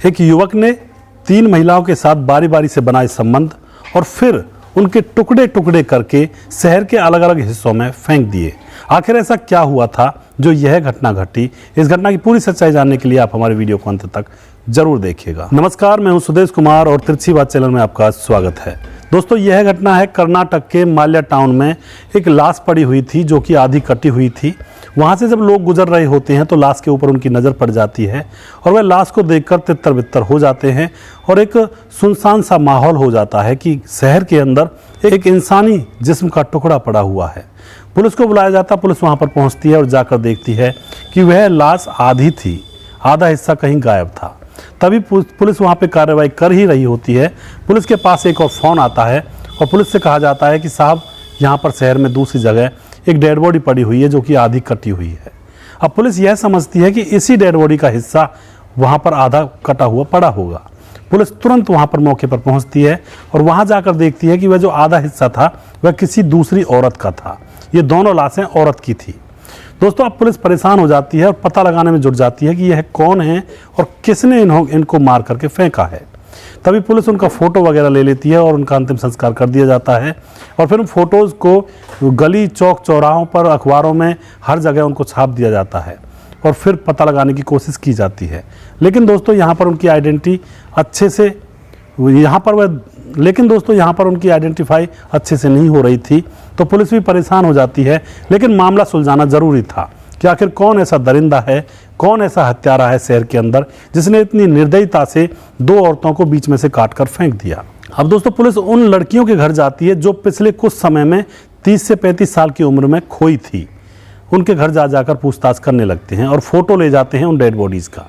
एक युवक ने 3 महिलाओं के साथ बारी बारी से बनाए संबंध और फिर उनके टुकड़े टुकड़े करके शहर के अलग अलग हिस्सों में फेंक दिए। आखिर ऐसा क्या हुआ था जो यह घटना घटी? इस घटना की पूरी सच्चाई जानने के लिए आप हमारे वीडियो को अंत तक जरूर देखिएगा। नमस्कार, मैं हूं सुदेश कुमार और तिरछी बात चैनल में आपका स्वागत है। दोस्तों, यह घटना है कर्नाटक के माल्या टाउन में। एक लाश पड़ी हुई थी जो कि आधी कटी हुई थी। वहां से जब लोग गुजर रहे होते हैं तो लाश के ऊपर उनकी नज़र पड़ जाती है और वह लाश को देखकर तितर बितर हो जाते हैं और एक सुनसान सा माहौल हो जाता है कि शहर के अंदर एक इंसानी जिस्म का टुकड़ा पड़ा हुआ है। पुलिस को बुलाया जाता, पुलिस वहां पर पहुंचती है और जाकर देखती है कि वह लाश आधी थी, आधा हिस्सा कहीं गायब था। तभी पुलिस वहां पे कार्रवाई कर ही रही होती है। पुलिस के पास एक और फ़ोन आता है और पुलिस से कहा जाता है कि साहब, यहाँ पर शहर में दूसरी जगह एक डेड बॉडी पड़ी हुई है जो कि आधी कटी हुई है। अब पुलिस यह समझती है कि इसी डेड बॉडी का हिस्सा वहाँ पर आधा कटा हुआ पड़ा होगा। पुलिस तुरंत वहाँ पर मौके पर पहुँचती है और वहाँ जाकर देखती है कि वह जो आधा हिस्सा था वह किसी दूसरी औरत का था। ये दोनों लाशें औरत की थी। दोस्तों, अब पुलिस परेशान हो जाती है और पता लगाने में जुट जाती है कि यह कौन है और किसने इनको मार करके फेंका है। तभी पुलिस उनका फ़ोटो वगैरह ले लेती है और उनका अंतिम संस्कार कर दिया जाता है और फिर उन फोटोज़ को गली चौक चौराहों पर, अखबारों में, हर जगह उनको छाप दिया जाता है और फिर पता लगाने की कोशिश की जाती है। लेकिन दोस्तों, यहाँ पर उनकी आइडेंटिटी अच्छे से उनकी आइडेंटिफाई अच्छे से नहीं हो रही थी। तो पुलिस भी परेशान हो जाती है, लेकिन मामला सुलझाना ज़रूरी था कि आखिर कौन ऐसा दरिंदा है, कौन ऐसा हत्यारा है शहर के अंदर जिसने इतनी निर्दयता से 2 औरतों को बीच में से काटकर फेंक दिया। अब दोस्तों, पुलिस उन लड़कियों के घर जाती है जो पिछले कुछ समय में 30 से 35 साल की उम्र में खोई थी। उनके घर जाकर पूछताछ करने लगते हैं और फोटो ले जाते हैं उन डेड बॉडीज़ का।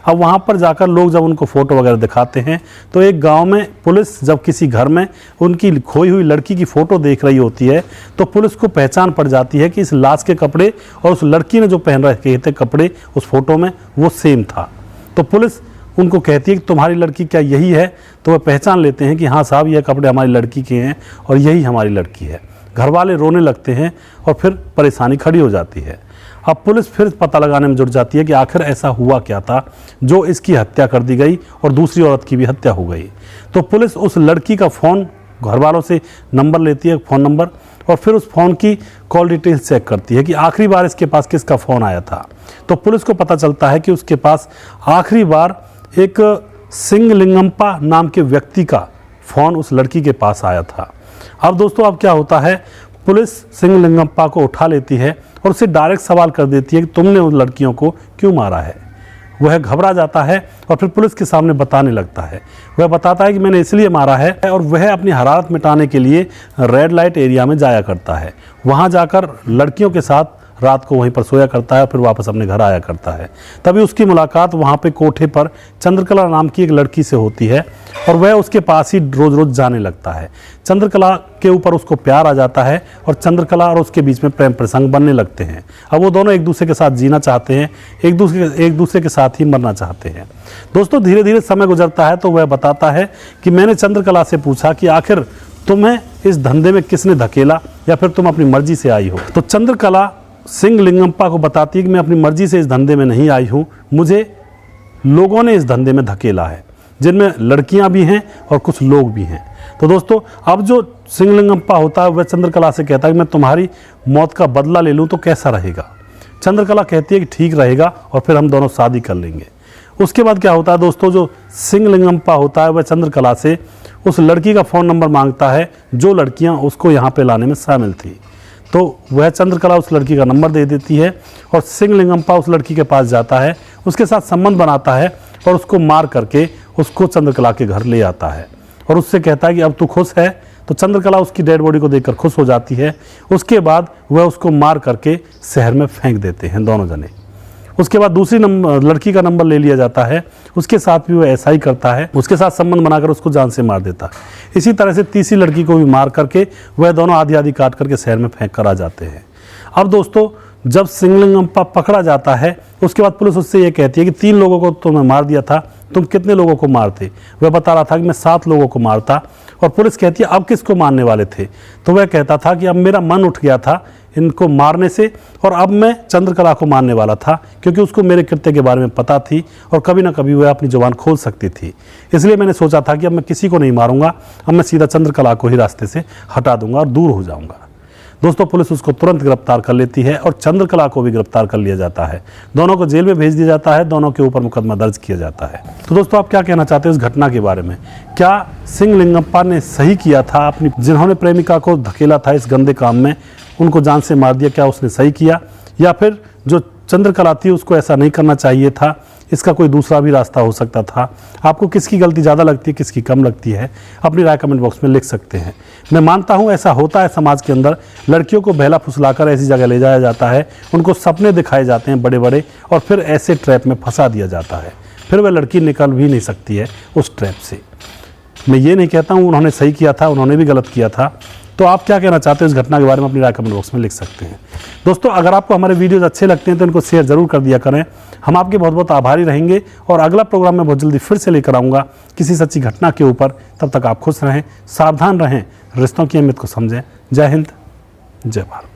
अब वहाँ पर जाकर लोग जब उनको फ़ोटो वगैरह दिखाते हैं तो एक गांव में पुलिस जब किसी घर में उनकी खोई हुई लड़की की फ़ोटो देख रही होती है तो पुलिस को पहचान पड़ जाती है कि इस लाश के कपड़े और उस लड़की ने जो पहन रखे थे कपड़े उस फोटो में वो सेम था। तो पुलिस उनको कहती है कि तुम्हारी लड़की क्या यही है? तो वह पहचान लेते हैं कि हाँ साहब, यह कपड़े हमारी लड़की के हैं और यही हमारी लड़की है। घर वाले रोने लगते हैं और फिर परेशानी खड़ी हो जाती है। अब पुलिस फिर पता लगाने में जुट जाती है कि आखिर ऐसा हुआ क्या था जो इसकी हत्या कर दी गई और दूसरी औरत की भी हत्या हो गई। तो पुलिस उस लड़की का फ़ोन, घर वालों से नंबर लेती है, फ़ोन नंबर, और फिर उस फ़ोन की कॉल डिटेल्स चेक करती है कि आखिरी बार इसके पास किसका फ़ोन आया था। तो पुलिस को पता चलता है कि उसके पास आखिरी बार एक सिंगलिंगम्पा नाम के व्यक्ति का फ़ोन उस लड़की के पास आया था। अब दोस्तों, अब क्या होता है, पुलिस सिंगलिंगम्पा को उठा लेती है और उससे डायरेक्ट सवाल कर देती है कि तुमने उन लड़कियों को क्यों मारा है। वह घबरा जाता है और फिर पुलिस के सामने बताने लगता है। वह बताता है कि मैंने इसलिए मारा है, और वह अपनी हरारत मिटाने के लिए रेड लाइट एरिया में जाया करता है। वहाँ जाकर लड़कियों के साथ रात को वहीं पर सोया करता है और फिर वापस अपने घर आया करता है। तभी उसकी मुलाकात वहाँ पे कोठे पर चंद्रकला नाम की एक लड़की से होती है और वह उसके पास ही रोज़ रोज़ जाने लगता है। चंद्रकला के ऊपर उसको प्यार आ जाता है और चंद्रकला और उसके बीच में प्रेम प्रसंग बनने लगते हैं। अब वो दोनों एक दूसरे के साथ जीना चाहते हैं, एक दूसरे के साथ ही मरना चाहते हैं। दोस्तों, धीरे धीरे समय गुजरता है तो वह बताता है कि मैंने चंद्रकला से पूछा कि आखिर तुम्हें इस धंधे में किसने धकेला या फिर तुम अपनी मर्जी से आई हो। तो चंद्रकला सिंगलिंगम्पा को बताती है कि मैं अपनी मर्जी से इस धंधे में नहीं आई हूँ, मुझे लोगों ने इस धंधे में धकेला है, जिनमें लड़कियां भी हैं और कुछ लोग भी हैं। तो दोस्तों, अब जो सिंगलिंगम्पा होता है वह चंद्रकला से कहता है कि मैं तुम्हारी मौत का बदला ले लूँ तो कैसा रहेगा। चंद्रकला कहती है कि ठीक रहेगा और फिर हम दोनों शादी कर लेंगे। उसके बाद क्या होता है दोस्तों, जो सिंगलिंगम्पा होता है वह चंद्रकला से उस लड़की का फ़ोन नंबर मांगता है जो लड़कियाँ उसको यहाँ पर लाने में शामिल थी। तो वह चंद्रकला उस लड़की का नंबर दे देती है और सिंगलिंगम्पा उस लड़की के पास जाता है, उसके साथ संबंध बनाता है और उसको मार करके उसको चंद्रकला के घर ले आता है और उससे कहता है कि अब तू खुश है। तो चंद्रकला उसकी डेड बॉडी को देखकर खुश हो जाती है। उसके बाद वह उसको मार करके शहर में फेंक देते हैं दोनों जने। उसके बाद दूसरी लड़की का नंबर ले लिया जाता है, उसके साथ भी वह ऐसा ही करता है, उसके साथ संबंध बनाकर उसको जान से मार देता है। इसी तरह से तीसरी लड़की को भी मार करके वह दोनों आधी आधी काट करके शहर में फेंक कर आ जाते हैं। अब दोस्तों, जब सिंगलिंगम्पा पकड़ा जाता है उसके बाद पुलिस उससे ये कहती है कि 3 लोगों को तुमने मार दिया था, तुम कितने लोगों को मारते? वह बता रहा था कि मैं 7 लोगों को मारता। और पुलिस कहती है अब किसको मारने वाले थे? तो वह कहता था कि अब मेरा मन उठ गया था इनको मारने से, और अब मैं चंद्रकला को मारने वाला था क्योंकि उसको मेरे कृत्य के बारे में पता थी और कभी ना कभी वह अपनी जुबान खोल सकती थी। इसलिए मैंने सोचा था कि अब मैं किसी को नहीं मारूंगा, अब मैं सीधा चंद्रकला को ही रास्ते से हटा दूंगा और दूर हो जाऊंगा। दोस्तों, पुलिस उसको तुरंत गिरफ्तार कर लेती है और चंद्रकला को भी गिरफ्तार कर लिया जाता है। दोनों को जेल में भेज दिया जाता है, दोनों के ऊपर मुकदमा दर्ज किया जाता है। तो दोस्तों, आप क्या कहना चाहते हैं इस घटना के बारे में? क्या सिंहलिंगप्पा ने सही किया था? अपनी जिन्होंने प्रेमिका को धकेला था इस गंदे काम में, उनको जान से मार दिया, क्या उसने सही किया? या फिर जो चंद्रकला थी उसको ऐसा नहीं करना चाहिए था? इसका कोई दूसरा भी रास्ता हो सकता था? आपको किसकी गलती ज़्यादा लगती है, किसकी कम लगती है? अपनी राय कमेंट बॉक्स में लिख सकते हैं। मैं मानता हूँ ऐसा होता है समाज के अंदर, लड़कियों को बहला फुसलाकर ऐसी जगह ले जाया जाता है, उनको सपने दिखाए जाते हैं बड़े बड़े, और फिर ऐसे ट्रैप में फंसा दिया जाता है। फिर वह लड़की निकल भी नहीं सकती है उस ट्रैप से। मैं ये नहीं कहता हूँ उन्होंने सही किया था, उन्होंने भी गलत किया था। तो आप क्या कहना चाहते हैं इस घटना के बारे में? अपनी राय कमेंट बॉक्स में लिख सकते हैं। दोस्तों, अगर आपको हमारे वीडियोज़ अच्छे लगते हैं तो इनको शेयर जरूर कर दिया करें। हम आपके बहुत बहुत आभारी रहेंगे और अगला प्रोग्राम में बहुत जल्दी फिर से लेकर आऊँगा किसी सच्ची घटना के ऊपर। तब तक आप खुश रहें, सावधान रहें, रिश्तों की अहमियत को समझें। जय हिंद, जय भारत।